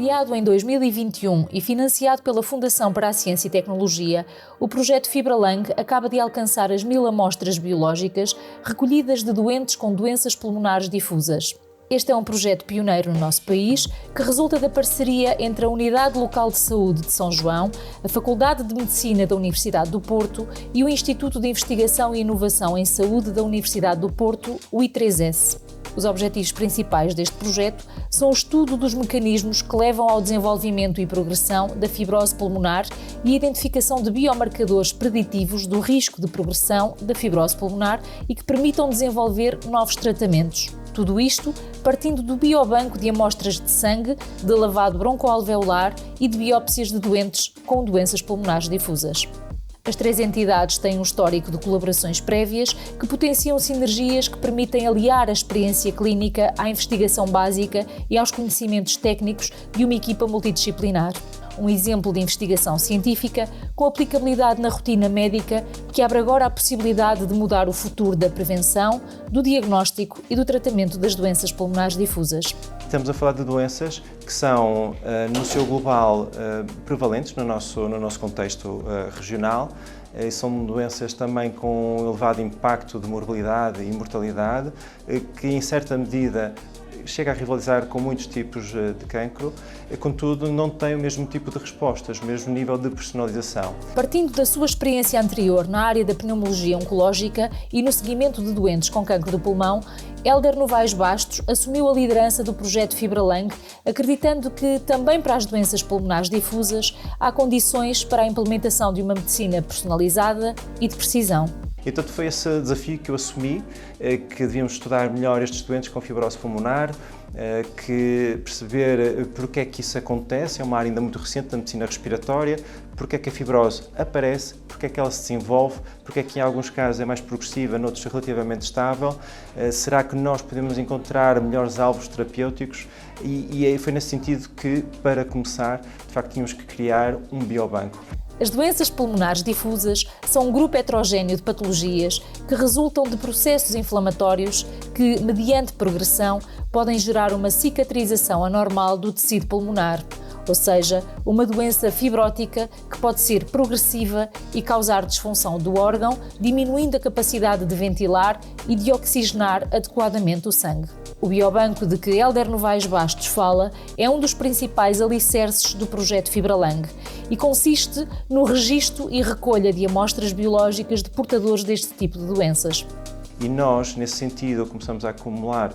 Criado em 2021 e financiado pela Fundação para a Ciência e Tecnologia, o projeto FibraLung acaba de alcançar as 1000 amostras biológicas recolhidas de doentes com doenças pulmonares difusas. Este é um projeto pioneiro no nosso país, que resulta da parceria entre a Unidade Local de Saúde de São João, a Faculdade de Medicina da Universidade do Porto e o Instituto de Investigação e Inovação em Saúde da Universidade do Porto, o I3S. Os objetivos principais deste projeto são o estudo dos mecanismos que levam ao desenvolvimento e progressão da fibrose pulmonar e a identificação de biomarcadores preditivos do risco de progressão da fibrose pulmonar e que permitam desenvolver novos tratamentos. Tudo isto partindo do biobanco de amostras de sangue, de lavado broncoalveolar e de biópsias de doentes com doenças pulmonares difusas. As 3 entidades têm um histórico de colaborações prévias que potenciam sinergias que permitem aliar a experiência clínica à investigação básica e aos conhecimentos técnicos de uma equipa multidisciplinar. Um exemplo de investigação científica com aplicabilidade na rotina médica que abre agora a possibilidade de mudar o futuro da prevenção, do diagnóstico e do tratamento das doenças pulmonares difusas. Estamos a falar de doenças que são, no seu global, prevalentes no nosso contexto regional. São doenças também com elevado impacto de morbilidade e mortalidade, que em certa medida chega a rivalizar com muitos tipos de cancro, contudo não tem o mesmo tipo de respostas, o mesmo nível de personalização. Partindo da sua experiência anterior na área da pneumologia oncológica e no seguimento de doentes com cancro do pulmão, Hélder Novaes Bastos assumiu a liderança do projeto FibraLung, acreditando que também para as doenças pulmonares difusas há condições para a implementação de uma medicina personalizada e de precisão. Então foi esse desafio que eu assumi, que devíamos estudar melhor estes doentes com fibrose pulmonar, que perceber porque é que isso acontece, é uma área ainda muito recente da medicina respiratória, porque é que a fibrose aparece, porque é que ela se desenvolve, porque é que em alguns casos é mais progressiva, noutros relativamente estável, será que nós podemos encontrar melhores alvos terapêuticos e foi nesse sentido que, para começar, de facto tínhamos que criar um biobanco. As doenças pulmonares difusas são um grupo heterogéneo de patologias que resultam de processos inflamatórios que, mediante progressão, podem gerar uma cicatrização anormal do tecido pulmonar, ou seja, uma doença fibrótica que pode ser progressiva e causar disfunção do órgão, diminuindo a capacidade de ventilar e de oxigenar adequadamente o sangue. O biobanco de que Hélder Novaes Bastos fala é um dos principais alicerces do projeto FibraLung e consiste no registro e recolha de amostras biológicas de portadores deste tipo de doenças. E nós, nesse sentido, começamos a acumular,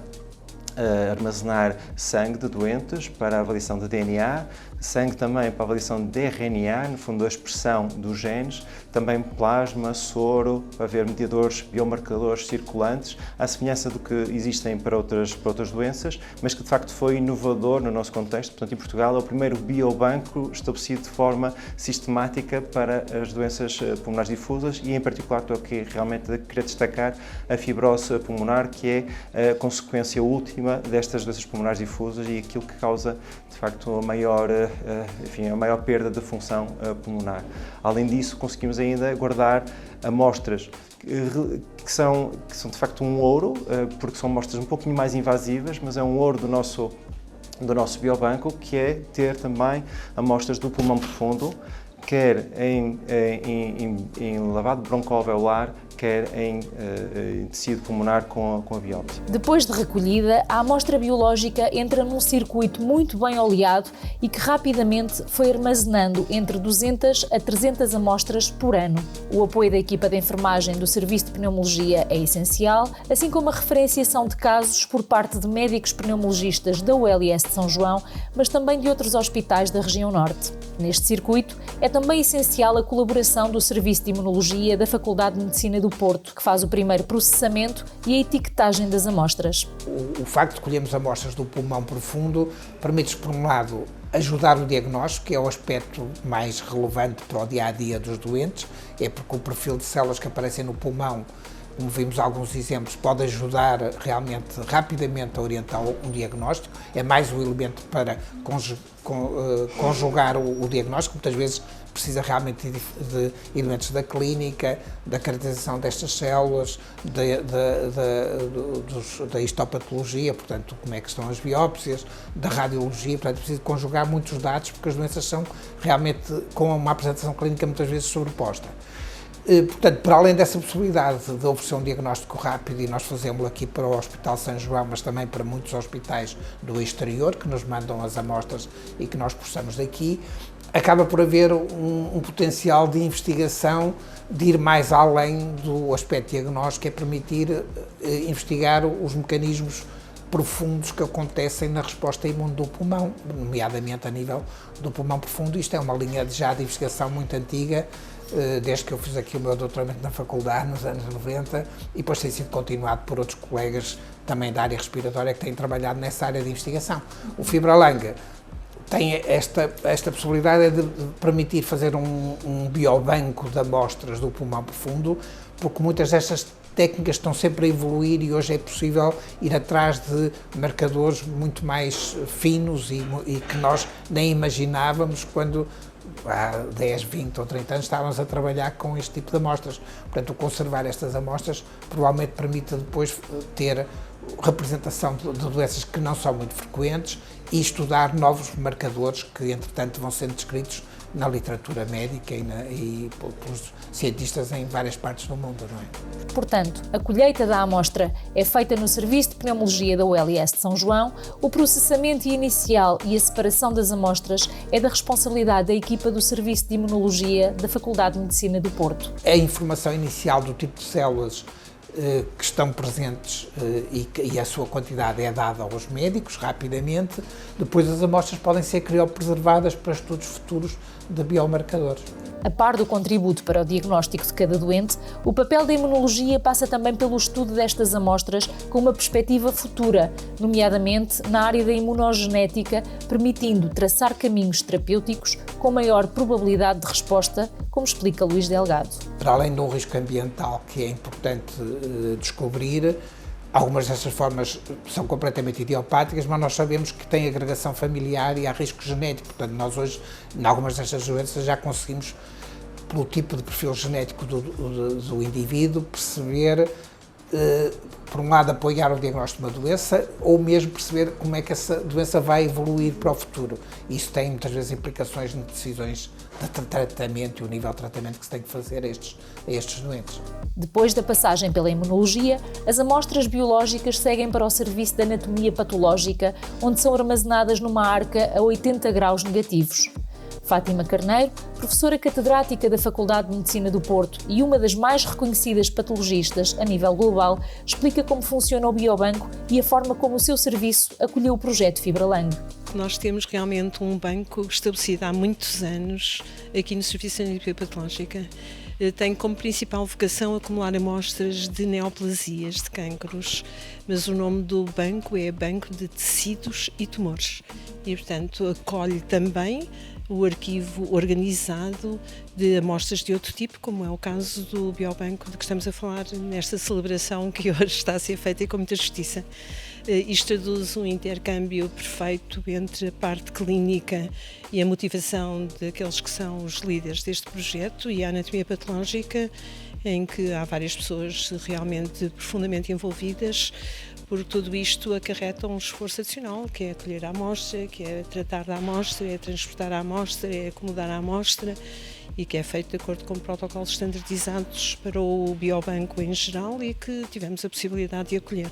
a armazenar sangue de doentes para a avaliação de DNA, sangue também para a avaliação de RNA, no fundo a expressão dos genes, também plasma, soro, para ver mediadores, biomarcadores circulantes, à semelhança do que existem para outras doenças, mas que de facto foi inovador no nosso contexto. Portanto, em Portugal é o primeiro biobanco estabelecido de forma sistemática para as doenças pulmonares difusas e, em particular, estou aqui realmente a querer destacar a fibrose pulmonar, que é a consequência última destas doenças pulmonares difusas e aquilo que causa, de facto, a maior perda de função pulmonar. Além disso, conseguimos ainda guardar amostras que são de facto um ouro, porque são amostras um pouquinho mais invasivas, mas é um ouro do nosso biobanco, que é ter também amostras do pulmão profundo, quer em lavado broncoalveolar, quer em tecido pulmonar com a biópsia. Depois de recolhida, a amostra biológica entra num circuito muito bem oleado e que rapidamente foi armazenando entre 200 a 300 amostras por ano. O apoio da equipa de enfermagem do Serviço de Pneumologia é essencial, assim como a referenciação de casos por parte de médicos pneumologistas da ULS de São João, mas também de outros hospitais da região norte. Neste circuito, é também essencial a colaboração do Serviço de Imunologia da Faculdade de Medicina do Porto, que faz o primeiro processamento e a etiquetagem das amostras. O facto de colhermos amostras do pulmão profundo permite-nos, por um lado, ajudar no diagnóstico, que é o aspecto mais relevante para o dia-a-dia dos doentes, é porque o perfil de células que aparecem no pulmão, como vimos alguns exemplos, pode ajudar realmente rapidamente a orientar um diagnóstico, é mais um elemento para conjugar o diagnóstico. Muitas vezes precisa realmente de elementos da clínica, da caracterização destas células, da histopatologia, portanto, como é que estão as biópsias, da radiologia, portanto, precisa conjugar muitos dados, porque as doenças são realmente com uma apresentação clínica muitas vezes sobreposta. Portanto, para além dessa possibilidade de oferecer um diagnóstico rápido, e nós fazemos aqui para o Hospital São João, mas também para muitos hospitais do exterior, que nos mandam as amostras e que nós processamos daqui, acaba por haver um potencial de investigação, de ir mais além do aspecto diagnóstico, é permitir investigar os mecanismos profundos que acontecem na resposta imune do pulmão, nomeadamente a nível do pulmão profundo. Isto é uma linha de investigação muito antiga, desde que eu fiz aqui o meu doutoramento na faculdade, nos anos 90, e depois tem sido continuado por outros colegas também da área respiratória que têm trabalhado nessa área de investigação. O FibraLung tem esta possibilidade de permitir fazer um biobanco de amostras do pulmão profundo, porque muitas destas técnicas estão sempre a evoluir e hoje é possível ir atrás de marcadores muito mais finos e que nós nem imaginávamos quando há 10, 20 ou 30 anos estávamos a trabalhar com este tipo de amostras. Portanto, conservar estas amostras provavelmente permite depois ter representação de doenças que não são muito frequentes e estudar novos marcadores que, entretanto, vão sendo descritos na literatura médica e pelos cientistas em várias partes do mundo, não é? Portanto, a colheita da amostra é feita no Serviço de Pneumologia da ULS de São João, o processamento inicial e a separação das amostras é da responsabilidade da equipa do Serviço de Imunologia da Faculdade de Medicina do Porto. A informação inicial do tipo de células que estão presentes e a sua quantidade é dada aos médicos rapidamente. Depois as amostras podem ser criopreservadas para estudos futuros de biomarcadores. A par do contributo para o diagnóstico de cada doente, o papel da imunologia passa também pelo estudo destas amostras com uma perspectiva futura, nomeadamente na área da imunogenética, permitindo traçar caminhos terapêuticos com maior probabilidade de resposta, como explica Luís Delgado. Para além de um risco ambiental que é importante descobrir, algumas dessas formas são completamente idiopáticas, mas nós sabemos que tem agregação familiar e há risco genético. Portanto, nós hoje, em algumas destas doenças, já conseguimos, pelo tipo de perfil genético do indivíduo, perceber, por um lado, apoiar o diagnóstico de uma doença, ou mesmo perceber como é que essa doença vai evoluir para o futuro. Isso tem, muitas vezes, implicações de decisões de tratamento e o nível de tratamento que se tem que fazer a estes doentes. Depois da passagem pela imunologia, as amostras biológicas seguem para o Serviço de Anatomia Patológica, onde são armazenadas numa arca a 80 graus negativos. Fátima Carneiro, professora catedrática da Faculdade de Medicina do Porto e uma das mais reconhecidas patologistas a nível global, explica como funciona o biobanco e a forma como o seu serviço acolheu o projeto FibraLung. Nós temos realmente um banco estabelecido há muitos anos aqui no Serviço de Anatomia Patológica. Tem como principal vocação acumular amostras de neoplasias, de cancros, mas o nome do banco é Banco de Tecidos e Tumores e, portanto, acolhe também o arquivo organizado de amostras de outro tipo, como é o caso do biobanco de que estamos a falar nesta celebração que hoje está a ser feita e com muita justiça. Isto traduz um intercâmbio perfeito entre a parte clínica e a motivação daqueles que são os líderes deste projeto e a anatomia patológica, em que há várias pessoas realmente profundamente envolvidas, porque tudo isto acarreta um esforço adicional, que é acolher a amostra, que é tratar da amostra, é transportar a amostra, é acomodar a amostra e que é feito de acordo com protocolos standardizados para o biobanco em geral e que tivemos a possibilidade de acolher.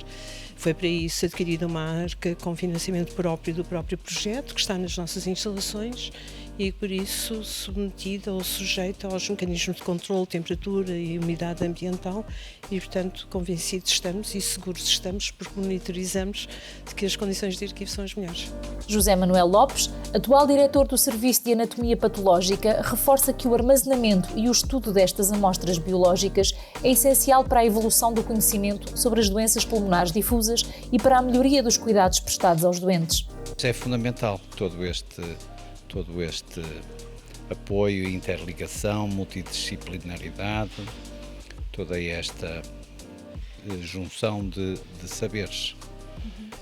Foi para isso adquirida uma arca com financiamento próprio do próprio projeto, que está nas nossas instalações e por isso submetida ou sujeita aos mecanismos de controle, temperatura e umidade ambiental e, portanto, convencidos estamos e seguros estamos porque monitorizamos de que as condições de arquivo são as melhores. José Manuel Lopes, atual diretor do Serviço de Anatomia Patológica, reforça que o armazenamento e o estudo destas amostras biológicas é essencial para a evolução do conhecimento sobre as doenças pulmonares difusas e para a melhoria dos cuidados prestados aos doentes. É fundamental todo este apoio, interligação, multidisciplinaridade, toda esta junção de saberes.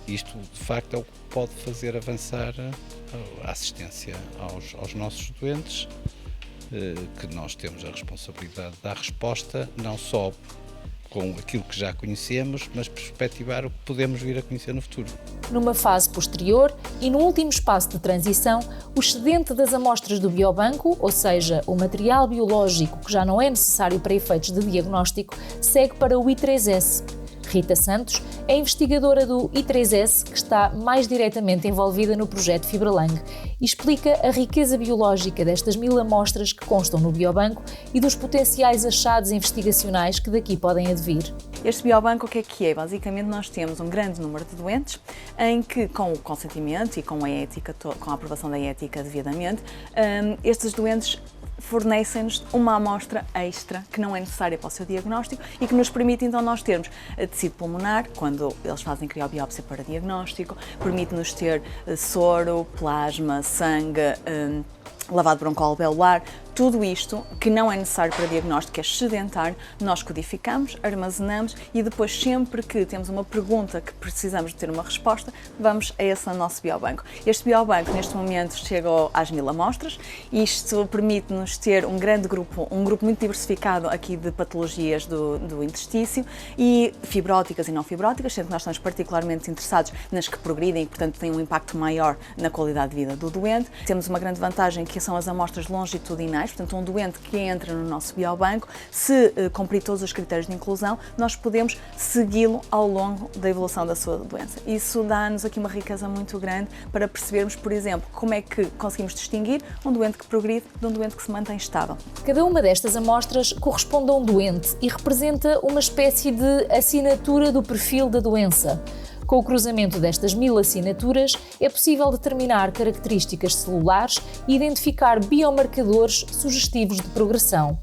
Isto, de facto, é o que pode fazer avançar a assistência aos nossos doentes que nós temos a responsabilidade de dar resposta, não só com aquilo que já conhecemos, mas perspectivar o que podemos vir a conhecer no futuro. Numa fase posterior e no último espaço de transição, o excedente das amostras do biobanco, ou seja, o material biológico que já não é necessário para efeitos de diagnóstico, segue para o I3S. Rita Santos é investigadora do I3S, que está mais diretamente envolvida no projeto FibraLung, e explica a riqueza biológica destas 1000 amostras que constam no biobanco e dos potenciais achados investigacionais que daqui podem advir. Este biobanco o que é? Basicamente nós temos um grande número de doentes em que, com o consentimento e com a ética, com a aprovação da ética devidamente, estes doentes fornecem-nos uma amostra extra que não é necessária para o seu diagnóstico e que nos permite então nós termos tecido pulmonar, quando eles fazem criobiópsia para diagnóstico, permite-nos ter soro, plasma, sangue, lavado broncoalveolar, tudo isto que não é necessário para diagnóstico, é excedentário, nós codificamos, armazenamos e depois sempre que temos uma pergunta que precisamos de ter uma resposta, vamos a esse nosso biobanco. Este biobanco neste momento chega às 1000 amostras, isto permite-nos ter um grande grupo, um grupo muito diversificado aqui de patologias do intestício e fibróticas e não fibróticas, sendo que nós estamos particularmente interessados nas que progridem e portanto têm um impacto maior na qualidade de vida do doente. Temos uma grande vantagem que são as amostras longitudinais. Portanto, um doente que entra no nosso biobanco, se cumprir todos os critérios de inclusão, nós podemos segui-lo ao longo da evolução da sua doença. Isso dá-nos aqui uma riqueza muito grande para percebermos, por exemplo, como é que conseguimos distinguir um doente que progride de um doente que se mantém estável. Cada uma destas amostras corresponde a um doente e representa uma espécie de assinatura do perfil da doença. Com o cruzamento destas 1000 assinaturas, é possível determinar características celulares e identificar biomarcadores sugestivos de progressão.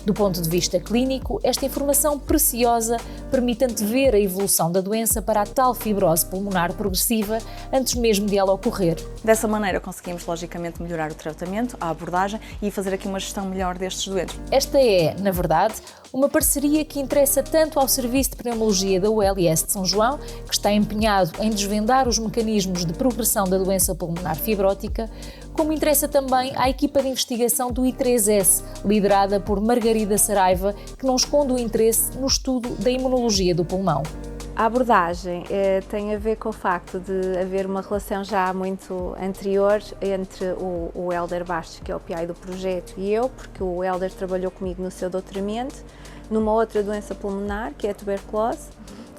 Do ponto de vista clínico, esta informação preciosa permite antever a evolução da doença para a tal fibrose pulmonar progressiva antes mesmo de ela ocorrer. Dessa maneira conseguimos logicamente melhorar o tratamento, a abordagem e fazer aqui uma gestão melhor destes doentes. Esta é, na verdade, uma parceria que interessa tanto ao Serviço de Pneumologia da ULS de São João, que está empenhado em desvendar os mecanismos de progressão da doença pulmonar fibrótica, como interessa também à equipa de investigação do I3S, liderada por Margarida Saraiva, que não esconde o interesse no estudo da imunologia do pulmão. A abordagem tem a ver com o facto de haver uma relação já muito anterior entre o Hélder Bastos, que é o PI do projeto, e eu, porque o Hélder trabalhou comigo no seu doutoramento numa outra doença pulmonar, que é a tuberculose,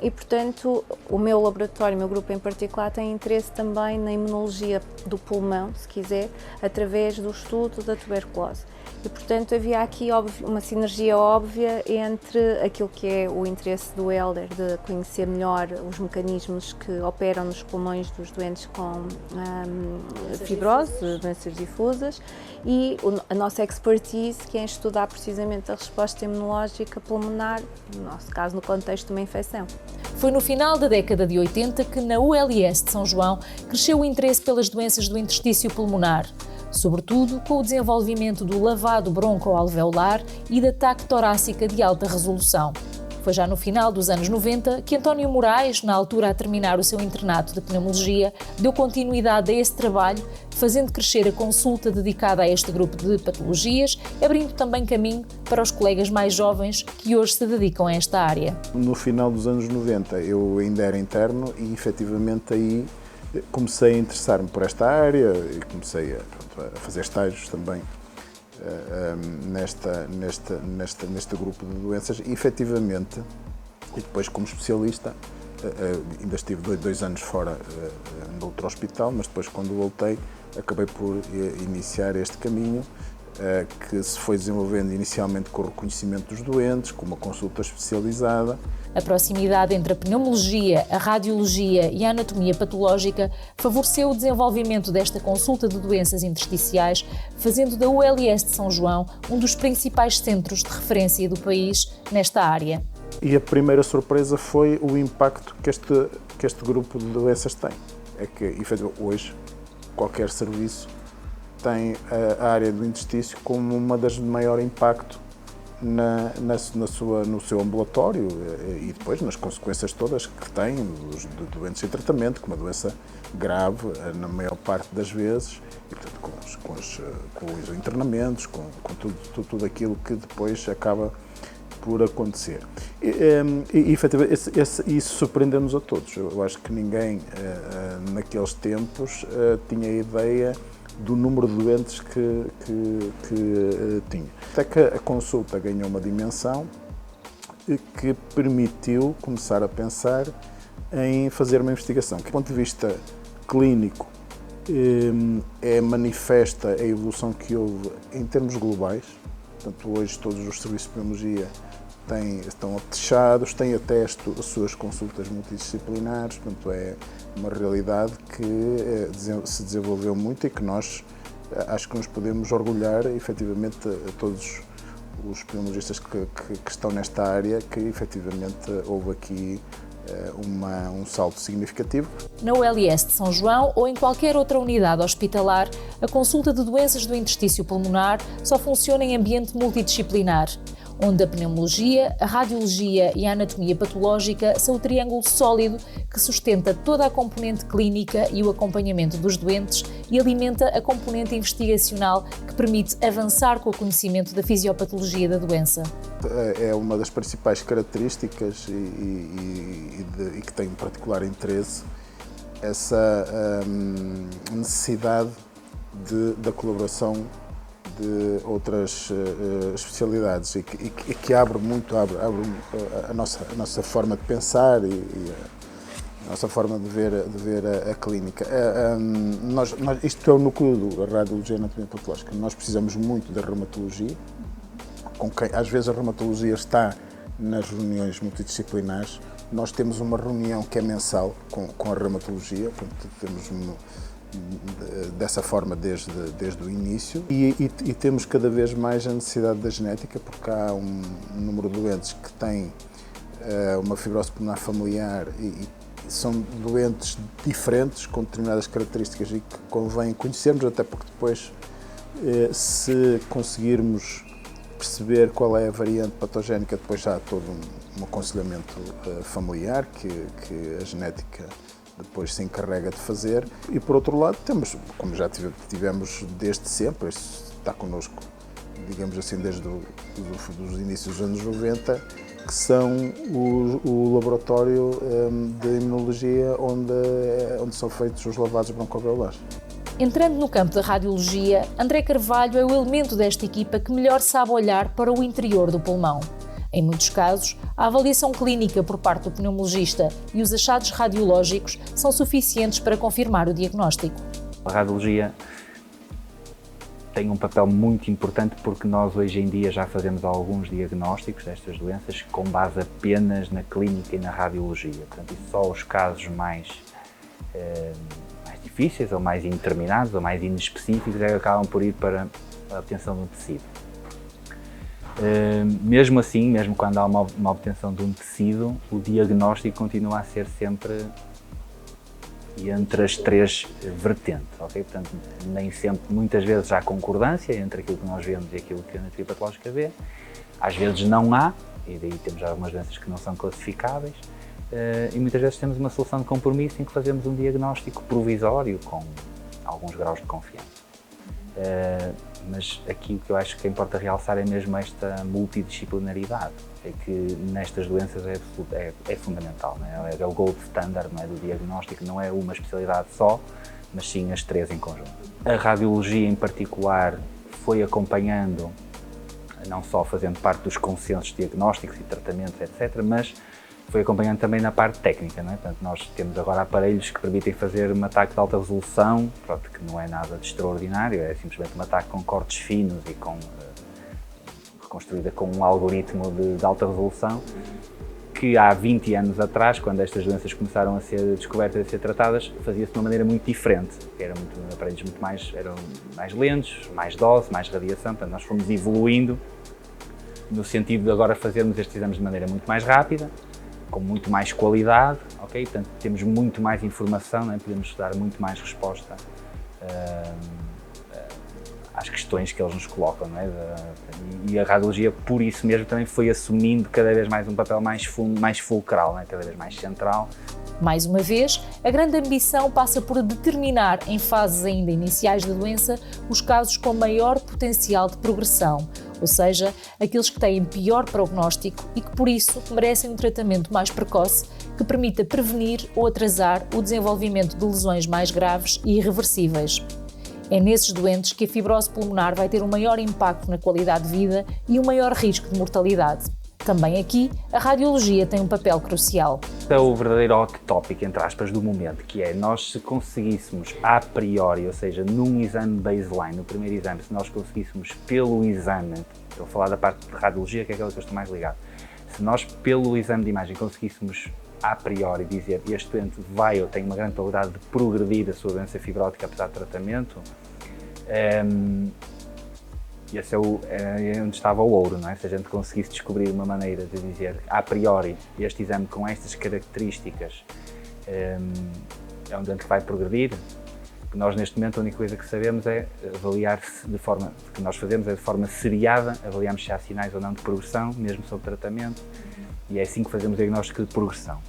e, portanto, o meu laboratório, o meu grupo em particular, tem interesse também na imunologia do pulmão, se quiser, através do estudo da tuberculose. E, portanto, havia aqui uma sinergia óbvia entre aquilo que é o interesse do Hélder de conhecer melhor os mecanismos que operam nos pulmões dos doentes com fibrose, doenças difusas, e a nossa expertise, que é em estudar precisamente a resposta imunológica pulmonar, no nosso caso, no contexto de uma infecção. Foi no final da década de 80 que na ULS de São João cresceu o interesse pelas doenças do interstício pulmonar, sobretudo com o desenvolvimento do lavado broncoalveolar e da TAC torácica de alta resolução. Foi já no final dos anos 90 que António Moraes, na altura a terminar o seu internato de pneumologia, deu continuidade a esse trabalho, fazendo crescer a consulta dedicada a este grupo de patologias, abrindo também caminho para os colegas mais jovens que hoje se dedicam a esta área. No final dos anos 90 eu ainda era interno e efetivamente aí comecei a interessar-me por esta área e comecei a fazer estágios também neste grupo de doenças e efetivamente, e depois como especialista, ainda estive dois anos fora no outro hospital, mas depois quando voltei acabei por iniciar este caminho que se foi desenvolvendo inicialmente com o reconhecimento dos doentes, com uma consulta especializada. A proximidade entre a pneumologia, a radiologia e a anatomia patológica favoreceu o desenvolvimento desta consulta de doenças intersticiais, fazendo da ULS de São João um dos principais centros de referência do país nesta área. E a primeira surpresa foi o impacto que este grupo de doenças tem. É que, efetivamente, hoje, qualquer serviço tem a área do interstício como uma das de maior impacto no seu ambulatório e depois nas consequências todas que tem os doentes em tratamento, com uma doença grave na maior parte das vezes, e portanto com os internamentos, com tudo aquilo que depois acaba por acontecer. E efetivamente, isso surpreendeu-nos a todos. Eu acho que ninguém, naqueles tempos, tinha ideia do número de doentes que tinha. Até que a consulta ganhou uma dimensão que permitiu começar a pensar em fazer uma investigação. Do ponto de vista clínico, é manifesta a evolução que houve em termos globais. Portanto, hoje todos os serviços de pneumologia estão apetechados, têm até as suas consultas multidisciplinares, portanto é uma realidade que se desenvolveu muito e que nós acho que nos podemos orgulhar efetivamente a todos os pneumologistas que estão nesta área, que efetivamente houve aqui um salto significativo. Na ULS de São João ou em qualquer outra unidade hospitalar, a consulta de doenças do interstício pulmonar só funciona em ambiente multidisciplinar, onde a pneumologia, a radiologia e a anatomia patológica são o triângulo sólido que sustenta toda a componente clínica e o acompanhamento dos doentes e alimenta a componente investigacional que permite avançar com o conhecimento da fisiopatologia da doença. É uma das principais características e que tem um particular interesse essa necessidade da colaboração de outras especialidades e que abre a nossa forma de pensar e a nossa forma de ver a clínica. Isto é o núcleo da radiologia e anatomia patológica. Nós precisamos muito da reumatologia, às vezes a reumatologia está nas reuniões multidisciplinares. Nós temos uma reunião que é mensal com a reumatologia, portanto, temos dessa forma desde o início e temos cada vez mais a necessidade da genética, porque há um número de doentes que têm uma fibrose pulmonar familiar e são doentes diferentes com determinadas características e que convém conhecermos, até porque depois se conseguirmos perceber qual é a variante patogénica, depois já há todo um aconselhamento familiar que a genética depois se encarrega de fazer. E por outro lado temos, como já tivemos desde sempre, isso está connosco, digamos assim, desde os inícios dos anos 90, que são o laboratório de imunologia onde são feitos os lavados broncoalveolares. Entrando no campo da radiologia, André Carvalho é o elemento desta equipa que melhor sabe olhar para o interior do pulmão. Em muitos casos, a avaliação clínica por parte do pneumologista e os achados radiológicos são suficientes para confirmar o diagnóstico. A radiologia tem um papel muito importante porque nós hoje em dia já fazemos alguns diagnósticos destas doenças com base apenas na clínica e na radiologia. Portanto, só os casos mais difíceis ou mais indeterminados ou mais inespecíficos é que acabam por ir para a obtenção de um tecido. Mesmo assim, mesmo quando há uma obtenção de um tecido, o diagnóstico continua a ser sempre entre as três vertentes, ok? Portanto, nem sempre, muitas vezes há concordância entre aquilo que nós vemos e aquilo que a anatomia patológica vê. Às vezes não há, e daí temos algumas doenças que não são classificáveis, e muitas vezes temos uma solução de compromisso em que fazemos um diagnóstico provisório com alguns graus de confiança. Mas aqui o que eu acho que importa realçar é mesmo esta multidisciplinaridade, é que nestas doenças é fundamental, não é? É o gold standard, não é, do diagnóstico, não é uma especialidade só, mas sim as três em conjunto. A radiologia em particular foi acompanhando, não só fazendo parte dos consensos diagnósticos e tratamentos, etc., mas foi acompanhando também na parte técnica, não é? Portanto, nós temos agora aparelhos que permitem fazer um ataque de alta resolução, pronto, que não é nada de extraordinário, é simplesmente um ataque com cortes finos e reconstruída com um algoritmo de alta resolução, que há 20 anos atrás, quando estas doenças começaram a ser descobertas e a ser tratadas, fazia-se de uma maneira muito diferente. Aparelhos eram mais lentos, mais dose, mais radiação, portanto nós fomos evoluindo no sentido de agora fazermos estes exames de maneira muito mais rápida, com muito mais qualidade, ok? Portanto, temos muito mais informação, né? Podemos dar muito mais resposta às questões que eles nos colocam, não é? E a radiologia, por isso mesmo, também foi assumindo cada vez mais um papel mais fulcral, não é? Cada vez mais central. Mais uma vez, a grande ambição passa por determinar, em fases ainda iniciais da doença, os casos com maior potencial de progressão, ou seja, aqueles que têm pior prognóstico e que, por isso, merecem um tratamento mais precoce que permita prevenir ou atrasar o desenvolvimento de lesões mais graves e irreversíveis. É nesses doentes que a fibrose pulmonar vai ter um maior impacto na qualidade de vida e um maior risco de mortalidade. Também aqui, a radiologia tem um papel crucial. É o verdadeiro hot topic, entre aspas, do momento, que é nós se conseguíssemos a priori, ou seja, num exame baseline, no primeiro exame, se nós conseguíssemos pelo exame, estou a falar da parte de radiologia, que é aquela que eu estou mais ligado, se nós pelo exame de imagem conseguíssemos a priori dizer este doente vai ou tem uma grande probabilidade de progredir a sua doença fibrótica apesar de tratamento, esse é onde estava o ouro, não é? Se a gente conseguisse descobrir uma maneira de dizer a priori este exame com estas características é um doente que vai progredir, nós neste momento a única coisa que sabemos é avaliar-se de forma, que nós fazemos é de forma seriada, avaliamos se há sinais ou não de progressão, mesmo sob tratamento, e é assim que fazemos o diagnóstico de progressão.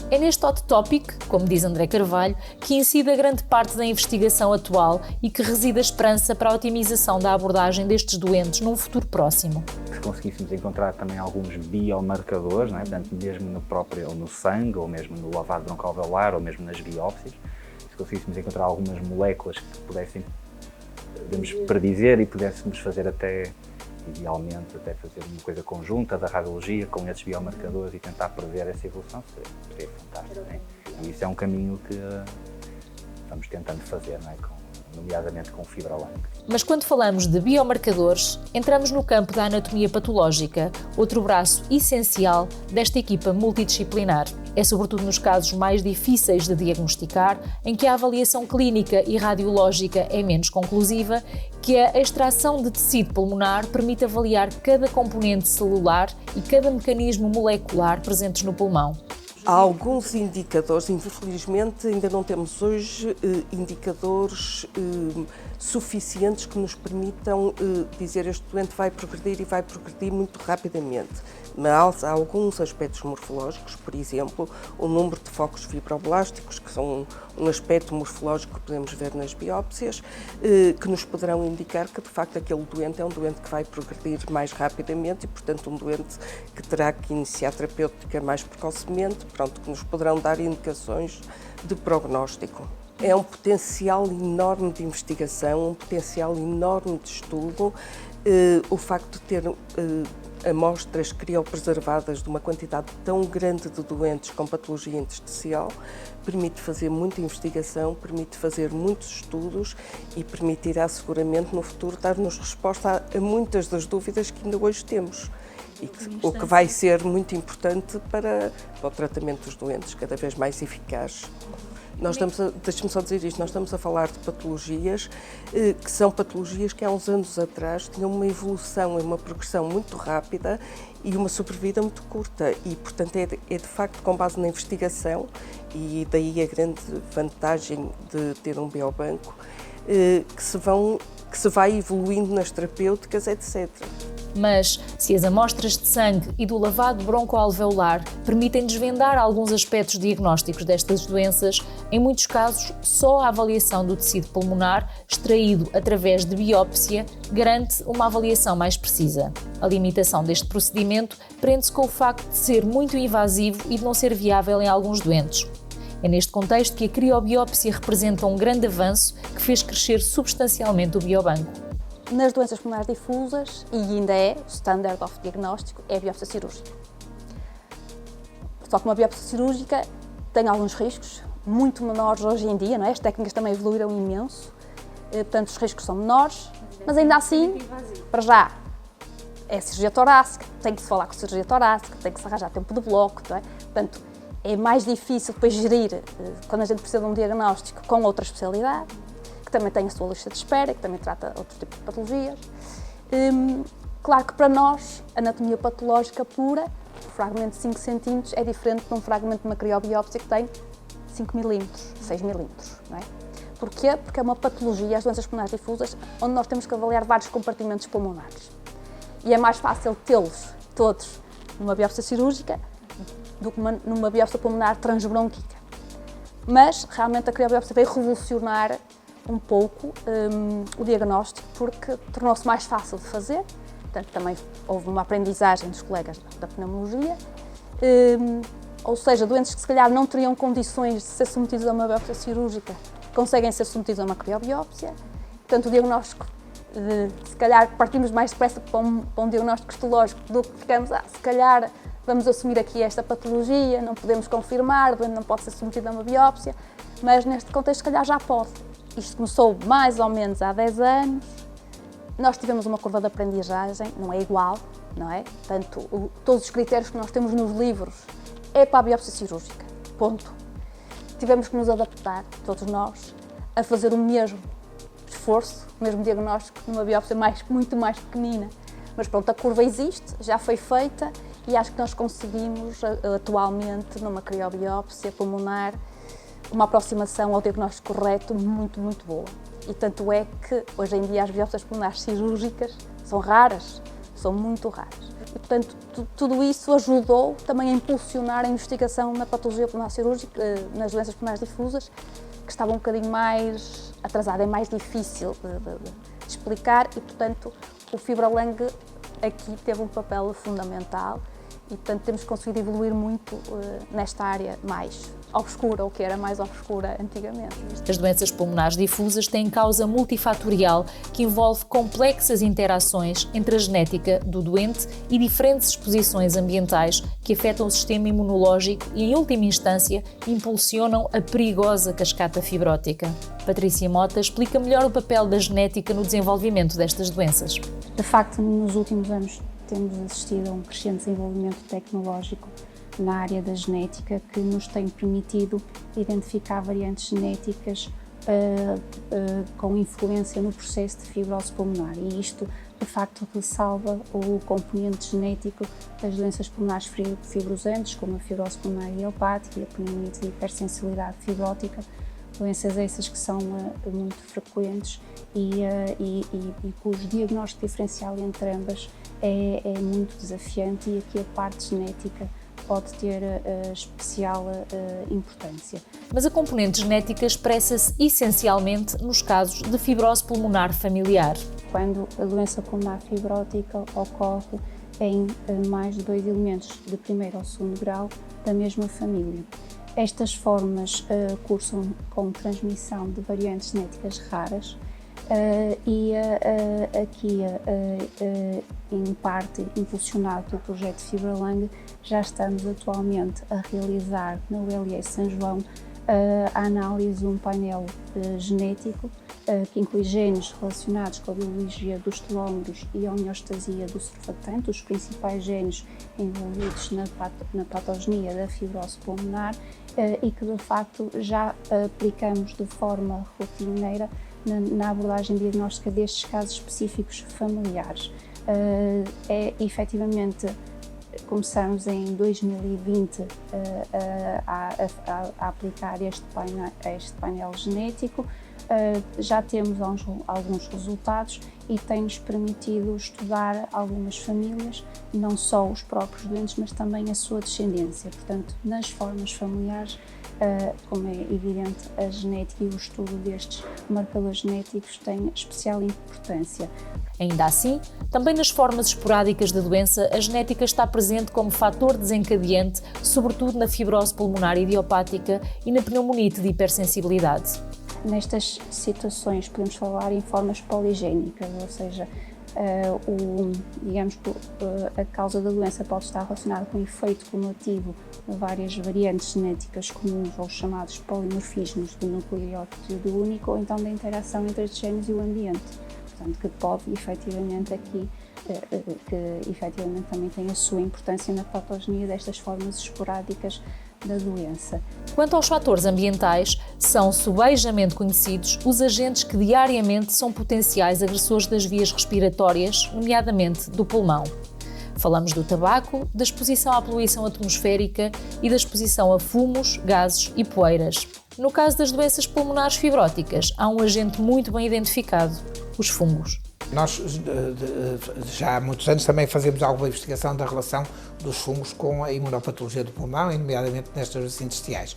É neste hot topic, como diz André Carvalho, que incide a grande parte da investigação atual e que reside a esperança para a otimização da abordagem destes doentes num futuro próximo. Se conseguíssemos encontrar também alguns biomarcadores, não é? Portanto, mesmo no próprio, ou no sangue, ou mesmo no lavado broncoalveolar, ou mesmo nas biópsias, se conseguíssemos encontrar algumas moléculas que pudessem, podemos predizer e pudéssemos fazer até, idealmente, até fazer uma coisa conjunta da radiologia com esses biomarcadores e tentar prever essa evolução, seria fantástico. Não é? E isso é um caminho que estamos tentando fazer, não é? Nomeadamente com o FibraLung. Mas quando falamos de biomarcadores, entramos no campo da anatomia patológica, outro braço essencial desta equipa multidisciplinar. É sobretudo nos casos mais difíceis de diagnosticar, em que a avaliação clínica e radiológica é menos conclusiva, que a extração de tecido pulmonar permite avaliar cada componente celular e cada mecanismo molecular presentes no pulmão. Há alguns indicadores, infelizmente ainda não temos hoje indicadores suficientes que nos permitam dizer este doente vai progredir e vai progredir muito rapidamente. Mas há alguns aspectos morfológicos, por exemplo, o número de focos fibroblásticos, que são um aspecto morfológico que podemos ver nas biópsias, que nos poderão indicar que de facto aquele doente é um doente que vai progredir mais rapidamente e, portanto, um doente que terá que iniciar terapêutica mais precocemente, que nos poderão dar indicações de prognóstico. É um potencial enorme de investigação, um potencial enorme de estudo. O facto de ter amostras criopreservadas de uma quantidade tão grande de doentes com patologia intersticial permite fazer muita investigação, permite fazer muitos estudos e permitirá seguramente no futuro dar-nos resposta a muitas das dúvidas que ainda hoje temos. O que vai ser muito importante para o tratamento dos doentes, cada vez mais eficaz. Deixe-me só dizer isto, nós estamos a falar de patologias que são patologias que há uns anos atrás tinham uma evolução e uma progressão muito rápida e uma sobrevida muito curta e, portanto, é de facto com base na investigação e daí a grande vantagem de ter um biobanco que se vai evoluindo nas terapêuticas, etc. Mas, se as amostras de sangue e do lavado broncoalveolar permitem desvendar alguns aspectos diagnósticos destas doenças, em muitos casos, só a avaliação do tecido pulmonar, extraído através de biópsia, garante uma avaliação mais precisa. A limitação deste procedimento prende-se com o facto de ser muito invasivo e de não ser viável em alguns doentes. É neste contexto que a criobiópsia representa um grande avanço que fez crescer substancialmente o biobanco. Nas doenças pulmonares difusas, e ainda é o standard of diagnóstico, é a biópsia cirúrgica. Só que uma biópsia cirúrgica tem alguns riscos, muito menores hoje em dia, não é? As técnicas também evoluíram imenso, portanto os riscos são menores, mas ainda assim, para já, é cirurgia torácica, tem que se falar com cirurgia torácica, tem que se arranjar tempo de bloco, não é? Portanto, é mais difícil depois gerir quando a gente precisa de um diagnóstico com outra especialidade, que também tem a sua lista de espera, que também trata outros tipos de patologias. Claro que para nós, a anatomia patológica pura, um fragmento de 5 cm é diferente de um fragmento de uma criobiópsia que tem 5 mm, 6 mm, não é? Porquê? Porque é uma patologia, as doenças pulmonares difusas, onde nós temos que avaliar vários compartimentos pulmonares. E é mais fácil tê-los todos numa biópsia cirúrgica do que numa biópsia pulmonar transbronquítica. Mas, realmente, a criobiópsia veio revolucionar um pouco o diagnóstico, porque tornou-se mais fácil de fazer. Portanto, também houve uma aprendizagem dos colegas da pneumologia. Ou seja, doentes que se calhar não teriam condições de ser submetidos a uma biópsia cirúrgica conseguem ser submetidos a uma criobiópsia. Portanto, o diagnóstico, se calhar partimos mais depressa para um diagnóstico histológico do que ficamos, se calhar vamos assumir aqui esta patologia, não podemos confirmar, o doente não pode ser submetido a uma biópsia, mas neste contexto se calhar já pode. Isto começou mais ou menos há 10 anos, nós tivemos uma curva de aprendizagem, não é igual, não é? Portanto, todos os critérios que nós temos nos livros é para a biópsia cirúrgica, ponto. Tivemos que nos adaptar, todos nós, a fazer o mesmo esforço, o mesmo diagnóstico numa biópsia muito mais pequenina. Mas pronto, a curva existe, já foi feita e acho que nós conseguimos atualmente numa criobiópsia pulmonar uma aproximação ao diagnóstico correto muito boa. E tanto é que hoje em dia as biópsias pulmonares cirúrgicas são raras, são muito raras. E, portanto, tudo isso ajudou também a impulsionar a investigação na patologia pulmonar cirúrgica, nas doenças pulmonares difusas, que estava um bocadinho mais atrasada, é mais difícil de explicar e, portanto, o FibraLung aqui teve um papel fundamental e, portanto, temos conseguido evoluir muito nesta área mais obscura, ou que era mais obscura antigamente. As doenças pulmonares difusas têm causa multifatorial que envolve complexas interações entre a genética do doente e diferentes exposições ambientais que afetam o sistema imunológico e, em última instância, impulsionam a perigosa cascata fibrótica. Patrícia Mota explica melhor o papel da genética no desenvolvimento destas doenças. De facto, nos últimos anos temos assistido a um crescente desenvolvimento tecnológico na área da genética que nos tem permitido identificar variantes genéticas com influência no processo de fibrose pulmonar e isto de facto ressalva o componente genético das doenças pulmonares fibrosantes como a fibrose pulmonar idiopática e a pneumonite de hipersensibilidade fibrótica, doenças essas que são muito frequentes e cujo diagnóstico diferencial entre ambas é muito desafiante e aqui a parte genética pode ter especial importância. Mas a componente genética expressa-se essencialmente nos casos de fibrose pulmonar familiar. Quando a doença pulmonar fibrótica ocorre em mais de 2 elementos de primeiro ou segundo grau da mesma família. Estas formas cursam com transmissão de variantes genéticas raras e aqui, em parte impulsionado pelo projeto FibraLung, já estamos atualmente a realizar na ULS São João a análise de um painel genético que inclui genes relacionados com a biologia dos telómeros e a homeostasia do surfactante, os principais genes envolvidos na patogenia da fibrose pulmonar e que de facto já aplicamos de forma rotineira na abordagem diagnóstica destes casos específicos familiares. Efetivamente, começamos em 2020 a aplicar este painel genético, já temos alguns resultados e tem-nos permitido estudar algumas famílias, não só os próprios doentes, mas também a sua descendência. Portanto, nas formas familiares, como é evidente, a genética e o estudo destes marcadores genéticos têm especial importância. Ainda assim, também nas formas esporádicas da doença, a genética está presente como fator desencadeante, sobretudo na fibrose pulmonar idiopática e na pneumonite de hipersensibilidade. Nestas situações podemos falar em formas poligénicas, ou seja, a causa da doença pode estar relacionada com o efeito cumulativo de várias variantes genéticas comuns ou chamados polimorfismos do nucleótido único ou então da interação entre estes genes e o ambiente. Portanto, que pode efetivamente também tem a sua importância na patogenia destas formas esporádicas da doença. Quanto aos fatores ambientais, são subejamente conhecidos os agentes que diariamente são potenciais agressores das vias respiratórias, nomeadamente do pulmão. Falamos do tabaco, da exposição à poluição atmosférica e da exposição a fumos, gases e poeiras. No caso das doenças pulmonares fibróticas, há um agente muito bem identificado: os fungos. Nós já há muitos anos também fazemos alguma investigação da relação dos fungos com a imunopatologia do pulmão, nomeadamente nestas doenças intersticiais.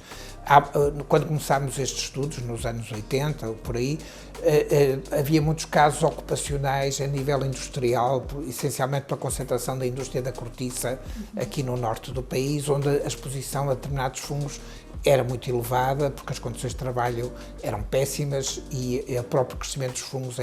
Quando começámos estes estudos, nos anos 80, ou por aí, havia muitos casos ocupacionais a nível industrial, essencialmente pela concentração da indústria da cortiça aqui no norte do país, onde a exposição a determinados fungos era muito elevada, porque as condições de trabalho eram péssimas e o próprio crescimento dos fungos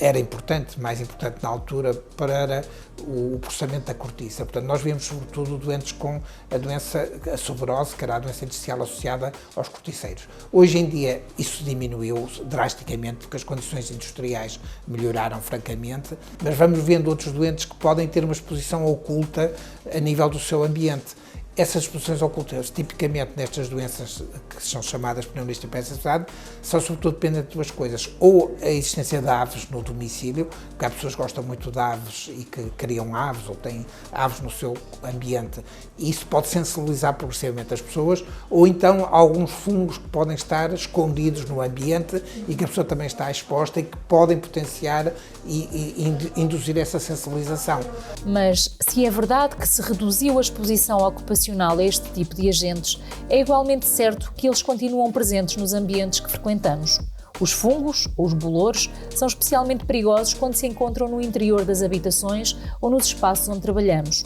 era importante, mais importante na altura, para o processamento da cortiça. Portanto, nós vimos sobretudo doentes com a soberose, que era a doença intersticial associada aos corticeiros. Hoje em dia isso diminuiu drasticamente, porque as condições industriais melhoraram francamente, mas vamos vendo outros doentes que podem ter uma exposição oculta a nível do seu ambiente. Essas exposições ocultas, tipicamente nestas doenças que são chamadas pneumonia de hipersensibilidade, são sobretudo dependentes de duas coisas: ou a existência de aves no domicílio, porque há pessoas que gostam muito de aves e que criam aves ou têm aves no seu ambiente, e isso pode sensibilizar progressivamente as pessoas, ou então alguns fungos que podem estar escondidos no ambiente e que a pessoa também está exposta e que podem potenciar e induzir essa sensibilização. Mas se é verdade que se reduziu a exposição ocupacional a este tipo de agentes, é igualmente certo que eles continuam presentes nos ambientes que frequentamos. Os fungos, ou os bolores, são especialmente perigosos quando se encontram no interior das habitações ou nos espaços onde trabalhamos.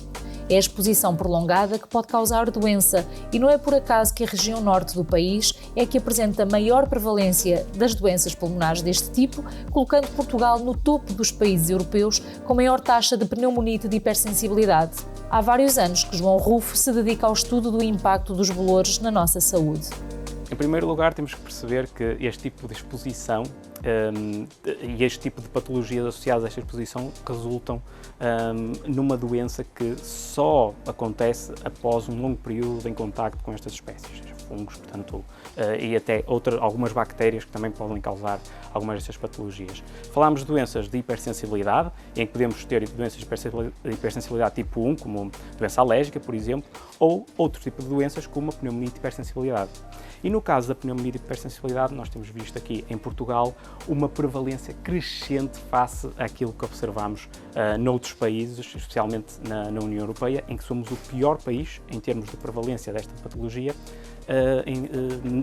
É a exposição prolongada que pode causar doença, e não é por acaso que a região norte do país é que apresenta maior prevalência das doenças pulmonares deste tipo, colocando Portugal no topo dos países europeus com maior taxa de pneumonite de hipersensibilidade. Há vários anos que João Rufo se dedica ao estudo do impacto dos bolores na nossa saúde. Em primeiro lugar, temos que perceber que este tipo de exposição e este tipo de patologias associadas a esta exposição resultam numa doença que só acontece após um longo período em contacto com estas espécies, fungos, portanto, e até algumas bactérias que também podem causar algumas destas patologias. Falámos de doenças de hipersensibilidade, em que podemos ter doenças de hipersensibilidade tipo 1, como doença alérgica, por exemplo, ou outro tipo de doenças como a pneumonia de hipersensibilidade. E no caso da pneumonia de hipersensibilidade, nós temos visto aqui em Portugal uma prevalência crescente face àquilo que observamos noutros países, especialmente na União Europeia, em que somos o pior país em termos de prevalência desta patologia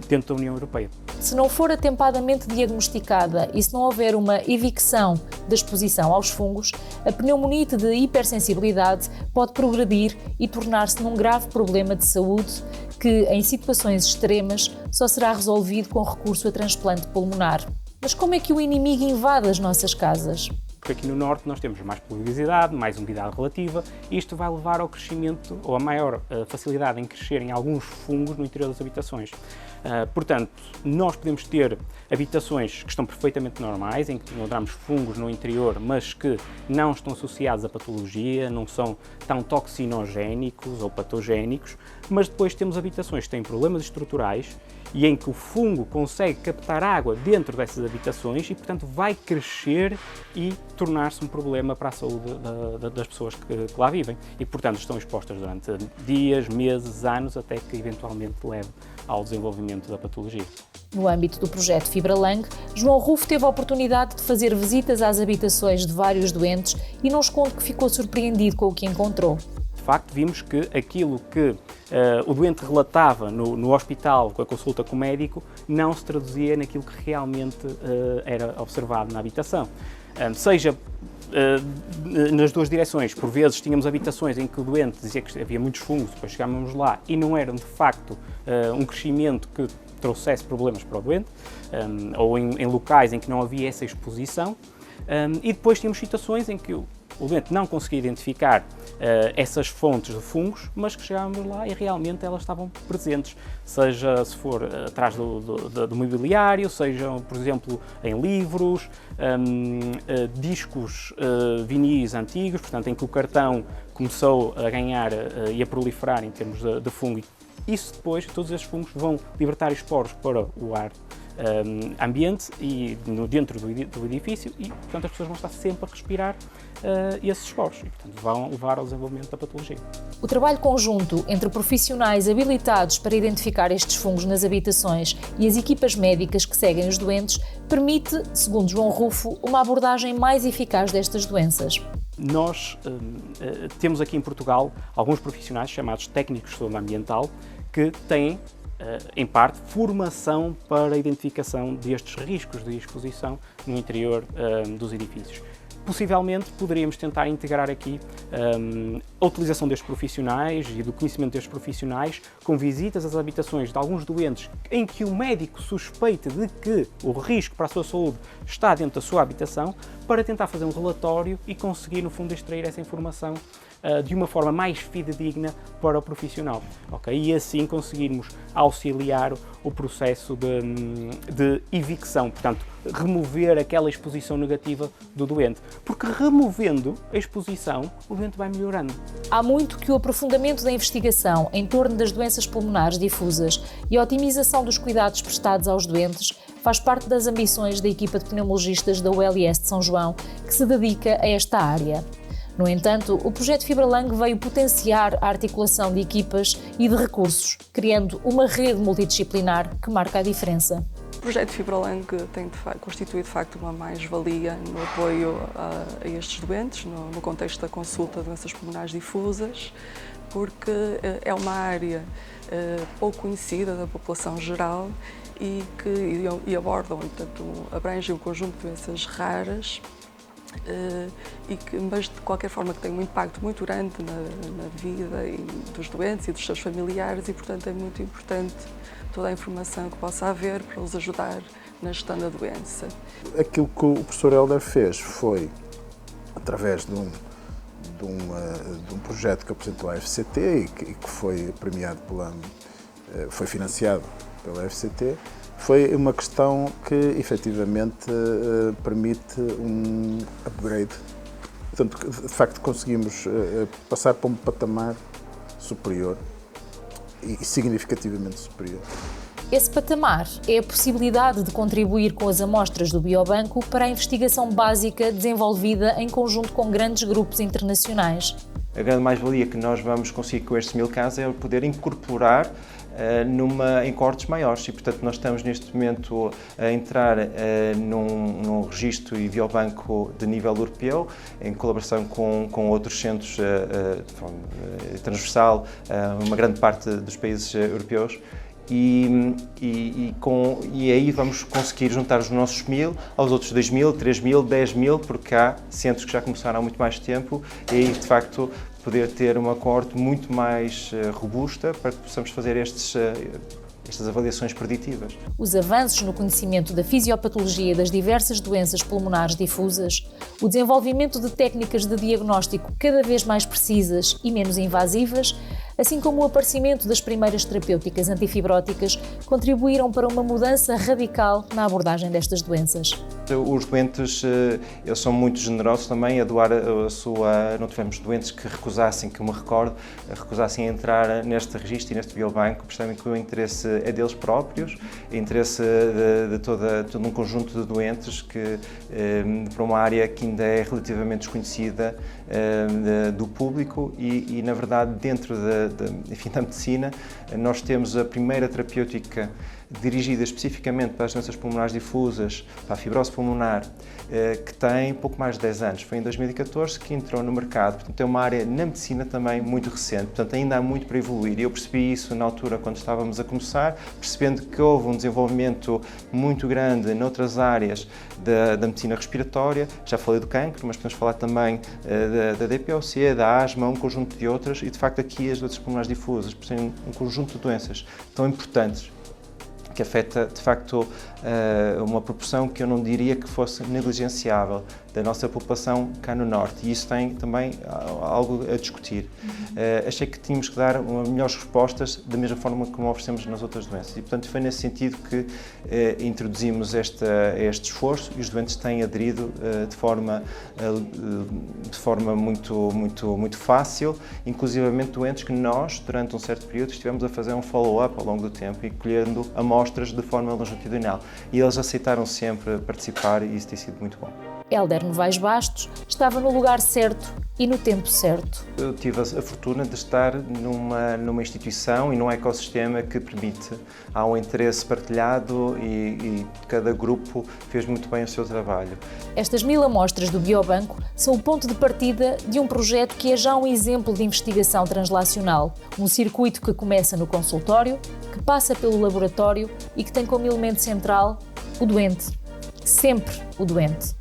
dentro da União Europeia. Se não for atempadamente diagnosticada e se não houver uma evicção da exposição aos fungos, a pneumonite de hipersensibilidade pode progredir e tornar-se num grave problema de saúde que, em situações extremas, só será resolvido com recurso a transplante pulmonar. Mas como é que o inimigo invade as nossas casas? Porque aqui no Norte nós temos mais pluviosidade, mais umidade relativa, e isto vai levar ao crescimento, ou a maior facilidade em crescerem alguns fungos no interior das habitações. Portanto, nós podemos ter habitações que estão perfeitamente normais, em que encontramos fungos no interior, mas que não estão associados à patologia, não são tão toxinogénicos ou patogénicos, mas depois temos habitações que têm problemas estruturais e em que o fungo consegue captar água dentro dessas habitações e, portanto, vai crescer e tornar-se um problema para a saúde das pessoas que lá vivem. E, portanto, estão expostas durante dias, meses, anos, até que eventualmente leve ao desenvolvimento da patologia. No âmbito do projeto FibraLung, João Rufo teve a oportunidade de fazer visitas às habitações de vários doentes e não esconde que ficou surpreendido com o que encontrou. De facto, vimos que aquilo que o doente relatava no hospital, com a consulta com o médico, não se traduzia naquilo que realmente era observado na habitação. Seja nas duas direções, por vezes tínhamos habitações em que o doente dizia que havia muitos fungos, depois chegávamos lá e não eram de facto um crescimento que trouxesse problemas para o doente, ou em locais em que não havia essa exposição, e depois tínhamos situações em que o doente não conseguia identificar essas fontes de fungos, mas que chegávamos lá e realmente elas estavam presentes, seja se for atrás do mobiliário, seja, por exemplo, em livros, discos vinis antigos, portanto, em que o cartão começou a ganhar e a proliferar em termos de fungo. Isso depois, todos esses fungos vão libertar esporos para o ar ambiente e dentro do edifício e, portanto, as pessoas vão estar sempre a respirar esses esporos e, portanto, vão levar ao desenvolvimento da patologia. O trabalho conjunto entre profissionais habilitados para identificar estes fungos nas habitações e as equipas médicas que seguem os doentes permite, segundo João Rufo, uma abordagem mais eficaz destas doenças. Nós temos aqui em Portugal alguns profissionais chamados técnicos de saúde ambiental que têm, em parte, formação para a identificação destes riscos de exposição no interior dos edifícios. Possivelmente poderíamos tentar integrar aqui a utilização destes profissionais e do conhecimento destes profissionais com visitas às habitações de alguns doentes em que o médico suspeite de que o risco para a sua saúde está dentro da sua habitação, para tentar fazer um relatório e conseguir, no fundo, extrair essa informação de uma forma mais fidedigna para o profissional, ok? E assim conseguirmos auxiliar o processo de evicção, portanto, remover aquela exposição negativa do doente, porque removendo a exposição, o doente vai melhorando. Há muito que o aprofundamento da investigação em torno das doenças pulmonares difusas e a otimização dos cuidados prestados aos doentes faz parte das ambições da equipa de pneumologistas da ULS de São João, que se dedica a esta área. No entanto, o projeto FibraLung veio potenciar a articulação de equipas e de recursos, criando uma rede multidisciplinar que marca a diferença. O projeto FibraLung constitui de facto uma mais-valia no apoio a estes doentes, no contexto da consulta de doenças pulmonares difusas, porque é uma área pouco conhecida da população geral e abordam, portanto, abrangem um conjunto de doenças raras, mas de qualquer forma que tem um impacto muito grande na vida dos doentes e dos seus familiares e, portanto, é muito importante toda a informação que possa haver para os ajudar na gestão da doença. Aquilo que o professor Hélder fez foi, através de um projeto que apresentou à FCT e que foi premiado foi financiado pela FCT, foi uma questão que efetivamente permite um upgrade. Portanto, de facto, conseguimos passar para um patamar superior e significativamente superior. Esse patamar é a possibilidade de contribuir com as amostras do biobanco para a investigação básica desenvolvida em conjunto com grandes grupos internacionais. A grande mais-valia que nós vamos conseguir com estes 1000 casos é poder incorporar em cohortes maiores e, portanto, nós estamos neste momento a entrar num registro e biobanco de nível europeu, em colaboração com outros centros de forma transversal, uma grande parte dos países europeus. E aí vamos conseguir juntar os nossos 1000 aos outros 2000, 3000, 10.000, porque há centros que já começaram há muito mais tempo e aí, de facto, poder ter uma cohorte muito mais robusta para que possamos fazer estas avaliações preditivas. Os avanços no conhecimento da fisiopatologia das diversas doenças pulmonares difusas, o desenvolvimento de técnicas de diagnóstico cada vez mais precisas e menos invasivas, assim como o aparecimento das primeiras terapêuticas antifibróticas, contribuíram para uma mudança radical na abordagem destas doenças. Os doentes, eles são muito generosos também a doar a sua... Não tivemos doentes que recusassem, que me recordo, recusassem a entrar neste registro e neste biobanco, percebem que o interesse é deles próprios, o interesse de todo um conjunto de doentes que, para uma área que ainda é relativamente desconhecida do público e na verdade, dentro da medicina, nós temos a primeira terapêutica dirigida especificamente para as doenças pulmonares difusas, para a fibrose pulmonar, que tem pouco mais de 10 anos. Foi em 2014 que entrou no mercado. Portanto, é uma área na medicina também muito recente. Portanto, ainda há muito para evoluir. E eu percebi isso na altura quando estávamos a começar, percebendo que houve um desenvolvimento muito grande noutras áreas da medicina respiratória. Já falei do cancro, mas podemos falar também da DPOC, da asma, um conjunto de outras. E, de facto, aqui as doenças pulmonares difusas possuem um conjunto de doenças tão importantes que afeta, de facto, uma proporção que eu não diria que fosse negligenciável da nossa população cá no Norte. E isso tem também algo a discutir. Achei que tínhamos que dar melhores respostas da mesma forma como oferecemos nas outras doenças. E, portanto, foi nesse sentido que introduzimos este esforço e os doentes têm aderido de forma muito fácil, inclusivamente doentes que nós, durante um certo período, estivemos a fazer um follow-up ao longo do tempo e colhendo amostras amostras de forma longitudinal. E eles aceitaram sempre participar e isso tem sido muito bom. Hélder Novaes Bastos estava no lugar certo e no tempo certo. Eu tive a fortuna de estar numa instituição e num ecossistema que permite, há um interesse partilhado e cada grupo fez muito bem o seu trabalho. Estas 1000 amostras do Biobanco são o ponto de partida de um projeto que é já um exemplo de investigação translacional, um circuito que começa no consultório, que passa pelo laboratório e que tem como elemento central o doente. Sempre o doente.